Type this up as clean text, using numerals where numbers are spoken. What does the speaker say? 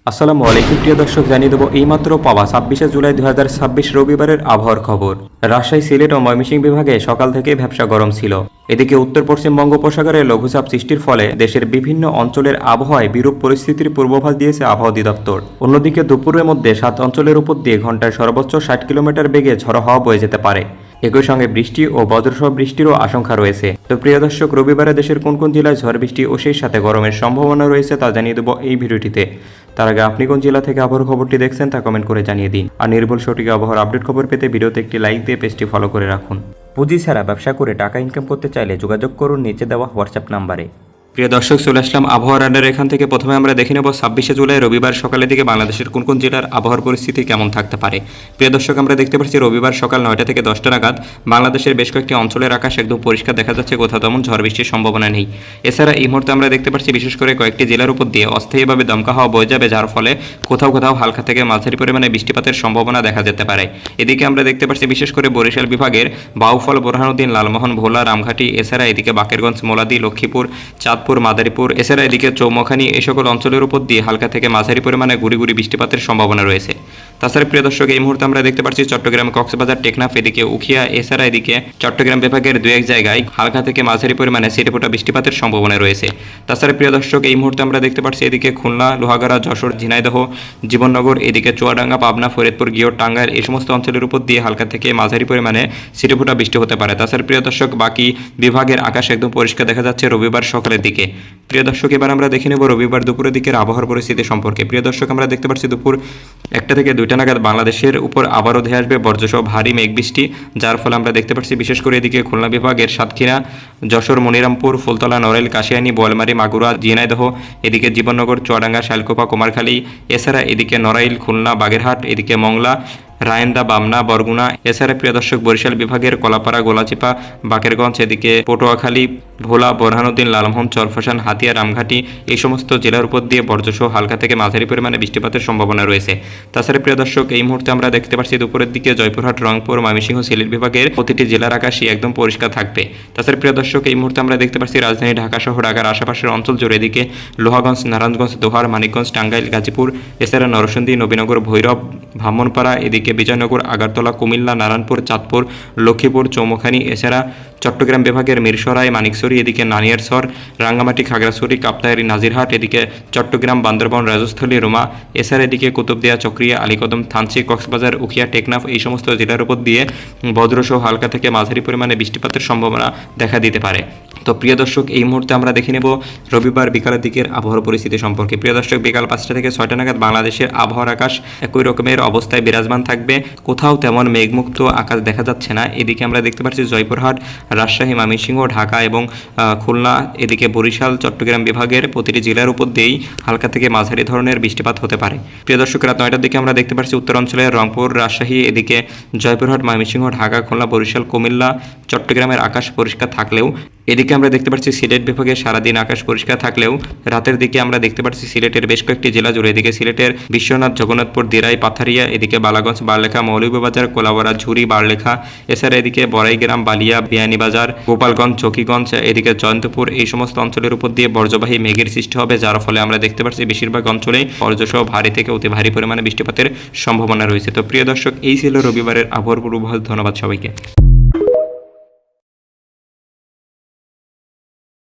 আসসালামু আলাইকুম প্রিয় দর্শক, জানিয়ে দেবো এইমাত্র পাওয়া 26শে জুলাই 2026 রবিবারের আবহাওয়ার খবর। রাজশাহী, সিলেট ও ময়মনসিংহ বিভাগে সকাল থেকেই ভ্যাপসা গরম ছিল। এদিকে উত্তর পশ্চিম বঙ্গোপসাগরে লঘুচাপ সৃষ্টির ফলে দেশের বিভিন্ন অঞ্চলের আবহাওয়ায় বিরূপ পরিস্থিতির পূর্বাভাস দিয়েছে আবহাওয়া অধিদপ্তর। অন্যদিকে দুপুরের মধ্যে 7 অঞ্চলের উপর দিয়ে ঘন্টায় সর্বোচ্চ 60 কিলোমিটার বেগে ঝড়ো হাওয়া বয়ে যেতে পারে। একই সঙ্গে বৃষ্টি ও বজ্রসহ বৃষ্টিরও আশঙ্কা রয়েছে। তো প্রিয় দর্শক, রবিবারে দেশের কোন কোন জেলায় ঝড় বৃষ্টি ও সেই সাথে গরমের সম্ভাবনা রয়েছে তা জানিয়ে দেবো এই ভিডিওটিতে। তার আগে আপনি কোন জেলা থেকে আবহাওয়ার খবরটি দেখছেন তা কমেন্ট করে জানিয়ে দিন। আর নির্ভুল সঠিক আবহাওয়ার আপডেট খবর পেতে ভিডিওতে একটি লাইক দিয়ে পেজটি ফলো করে রাখুন। পুঁজি ছাড়া ব্যবসা করে টাকা ইনকাম করতে চাইলে যোগাযোগ করুন নিচে দেওয়া হোয়াটসঅ্যাপ নাম্বারে। প্রিয় দর্শক, চলে আসলাম আবহাওয়া রাডার এখান থেকে। প্রথমে আমরা দেখে নেব 26শে জুলাই রবিবার সকালের দিকে বাংলাদেশের কোন কোন জেলার আবহাওয়ার পরিস্থিতি কেমন থাকতে পারে। প্রিয় দর্শক, আমরা দেখতে পাচ্ছি রবিবার সকাল 9টা থেকে 10টা নাগাদ বাংলাদেশের বেশ কয়েকটি অঞ্চলের আকাশ একদম পরিষ্কার দেখা যাচ্ছে, কোথাও তেমন ঝড় বৃষ্টির সম্ভাবনা নেই। এছাড়া এই মুহূর্তে আমরা দেখতে পাচ্ছি বিশেষ করে কয়েকটি জেলার উপর দিয়ে অস্থায়ীভাবে দমকা হাওয়া বয়ে যাবে, যার ফলে কোথাও কোথাও হালকা থেকে মাঝারি পরিমাণে বৃষ্টিপাতের সম্ভাবনা দেখা যেতে পারে। এদিকে আমরা দেখতে পাচ্ছি বিশেষ করে বরিশাল বিভাগের বাউফল, বোরহানুদ্দিন, লালমোহন, ভোলা, রামঘাটি, এছাড়া এদিকে বাকেরগঞ্জ, মোলাদি, লক্ষ্মীপুর, চাঁদপুর, মাদারীপুর, এছাড়া এদিকে চৌমখানি, এই সকল অঞ্চলের উপর দিয়ে হালকা থেকে মাঝারি পরিমাণে গুড়ি গুড়ি বৃষ্টিপাতের সম্ভাবনা রয়েছে। তাছাড়া প্রিয় দর্শক, এই মুহূর্তে আমরা দেখতে পাচ্ছি চট্টগ্রাম, কক্সবাজার, টেকনাফ, এদিকে উখিয়া, এছাড়া এদিকে চট্টগ্রাম বিভাগের দু এক জায়গায় হালকা থেকে মাঝারি পরিমাণে ছিটেফোঁটা বৃষ্টিপাতের সম্ভাবনা রয়েছে। তাছাড়া প্রিয় দর্শক, এই মুহূর্তে আমরা দেখতে পাচ্ছি এদিকে খুলনা, লোহাগাড়া, যশোর, ঝিনাইদহ, জীবননগর, এদিকে চুয়াডাঙ্গা, পাবনা, ফরিদপুর, গিয়র, টাঙ্গাইল, এই সমস্ত অঞ্চলের উপর দিয়ে হালকা থেকে মাঝারি পরিমাণে ছিটেফোঁটা বৃষ্টি হতে পারে। তাছাড়া প্রিয় দর্শক, বাকি বিভাগের আকাশ একদম পরিষ্কার দেখা যাচ্ছে রবিবার সকালের দিকে। প্রিয় দর্শক, এবার আমরা দেখে নেব রবিবার দুপুরের দিকের আবহাওয়ার পরিস্থিতি সম্পর্কে। প্রিয় দর্শক, আমরা দেখতে পাচ্ছি দুপুর 1টা থেকে 2টা নাগাদ বাংলাদেশের উপর আবারও ধেয়ে আসবে বর্জ্যসহ ভারী মেঘ বৃষ্টি, যার ফলে আমরা দেখতে পাচ্ছি বিশেষ করে এদিকে খুলনা বিভাগের সাতক্ষীরা, যশোর, মনিরামপুর, ফুলতলা, নড়াইল, কাশিয়ানী, বোয়ালমারী, মাগুরা, ঝিনাইদহ, এদিকে জীবননগর, চুয়াডাঙ্গা, শাইলকোপা, কুমারখালী, এছাড়া এদিকে নড়াইল, খুলনা, বাগেরহাট, এদিকে মংলা, রায়েন্দা, বামনা, বরগুনা, এছাড়া প্রিয় দর্শক বরিশাল বিভাগের কলাপাড়া, গোলাচিপা, বাকেরগঞ্জ, এদিকে পটুয়াখালী, ভোলা, বোরহানুদ্দিন, লালমোহন, চরফাশান, হাতিয়া, রামঘাটি, এই সমস্ত জেলার উপর দিয়ে বর্জ্যসহ হালকা থেকে মাঝারি পরিমাণে বৃষ্টিপাতের সম্ভাবনা রয়েছে। তাছাড়া প্রিয় দর্শক, এই মুহূর্তে আমরা দেখতে পাচ্ছি দুপুরের দিকে জয়পুরহাট, রংপুর, ময়মনসিংহ, সিলেট বিভাগের প্রতিটি জেলার আকাশই একদম পরিষ্কার থাকবে। তাছাড়া প্রিয় দর্শক, এই মুহূর্তে আমরা দেখতে পাচ্ছি রাজধানী ঢাকা সহ ঢাকার আশেপাশের অঞ্চল জুড়ে এদিকে লোহাগঞ্জ, নারায়ণগঞ্জ, দোহার, মানিকগঞ্জ, টাঙ্গাইল, গাজীপুর, এছাড়া নরসিংদী, নবীনগর, ভৈরব, ব্রাহ্মণপাড়া, এদিকে বিজয়নগর, আগারতলা, কুমিল্লা, নারায়ণপুর, চাঁদপুর, লক্ষ্মীপুর, চৌমখানি, এছাড়া চট্টগ্রাম বিভাগের মিরসরাই, মানিকছড়ি, এদিকে নানিয়ারসর, রাঙ্গামাটি, খাগড়াছড়ি, কাপ্তাহারি, নাজিরহাট, এদিকে চট্টগ্রাম, বান্দরবান, রাজস্থলী, রোমা, এছাড়া এদিকে কুতুবদিয়া, চকরিয়া, আলীকদম, থানচি, কক্সবাজার, উখিয়া, টেকনাফ, এই সমস্ত জেলার উপর দিয়ে বজ্রসহ হালকা থেকে মাঝারি পরিমাণে বৃষ্টিপাতের সম্ভাবনা দেখা দিতে পারে। তো প্রিয় দর্শক, এই মুহূর্তে আমরা দেখে নেব রবিবার বিকালের দিকের আবহাওয়ার পরিস্থিতি সম্পর্কে। প্রিয় দর্শক, বিকাল 5টা থেকে 6টা নাগাদ বাংলাদেশের আবহাওয়ার আকাশ একই রকমের অবস্থায় বিরাজমান থাকবে, কোথাও তেমন মেঘমুক্ত আকাশ দেখা যাচ্ছে না। এদিকে আমরা দেখতে পাচ্ছি জয়পুরহাট, রাজশাহী, ময়মনসিংহ, ঢাকা এবং খুলনা, এদিকে বরিশাল, চট্টগ্রাম বিভাগের প্রতিটি জেলার উপর দিয়েই হালকা থেকে মাঝারি ধরনের বৃষ্টিপাত হতে পারে। প্রিয় দর্শক, রাত 9টার দিকে আমরা দেখতে পাচ্ছি উত্তর অঞ্চলের রংপুর, রাজশাহী, এদিকে জয়পুরহাট, ময়মনসিংহ, ঢাকা, খুলনা, বরিশাল, কুমিল্লা, চট্টগ্রামের আকাশ পরিষ্কার থাকলেও এদিকে আমরা দেখতে পাচ্ছি সিলেট বিভাগে সারাদিন আকাশ পরিষ্কার থাকলেও রাতের দিকে আমরা দেখতে পাচ্ছি সিলেটের বেশ কয়েকটি জেলা জুড়ে, এদিকে সিলেটের বিশ্বনাথ, জগন্নাথপুর, দিরাই, পাথারিয়া, এদিকে বালাগঞ্জ, বারলেখা, মৌলভীবাজার, কোলাউড়া, ঝুরি, বারলেখা, এছাড়া এদিকে বড়াইগ্রাম, বালিয়া, বিয়ানীবাজার, গোপালগঞ্জ, চকিগঞ্জ, এদিকে জয়ন্তপুর, এই সমস্ত অঞ্চলের উপর দিয়ে বর্জ্যবাহী মেঘের সৃষ্টি হবে, যার ফলে আমরা দেখতে পাচ্ছি বেশিরভাগ অঞ্চলেই বর্জ্যসহ ভারী থেকে অতি ভারী পরিমাণে বৃষ্টিপাতের সম্ভাবনা রয়েছে। তো প্রিয় দর্শক, এই ছিল রবিবারের আবহাওয়ার পূর্বাভাস। ধন্যবাদ সবাইকে।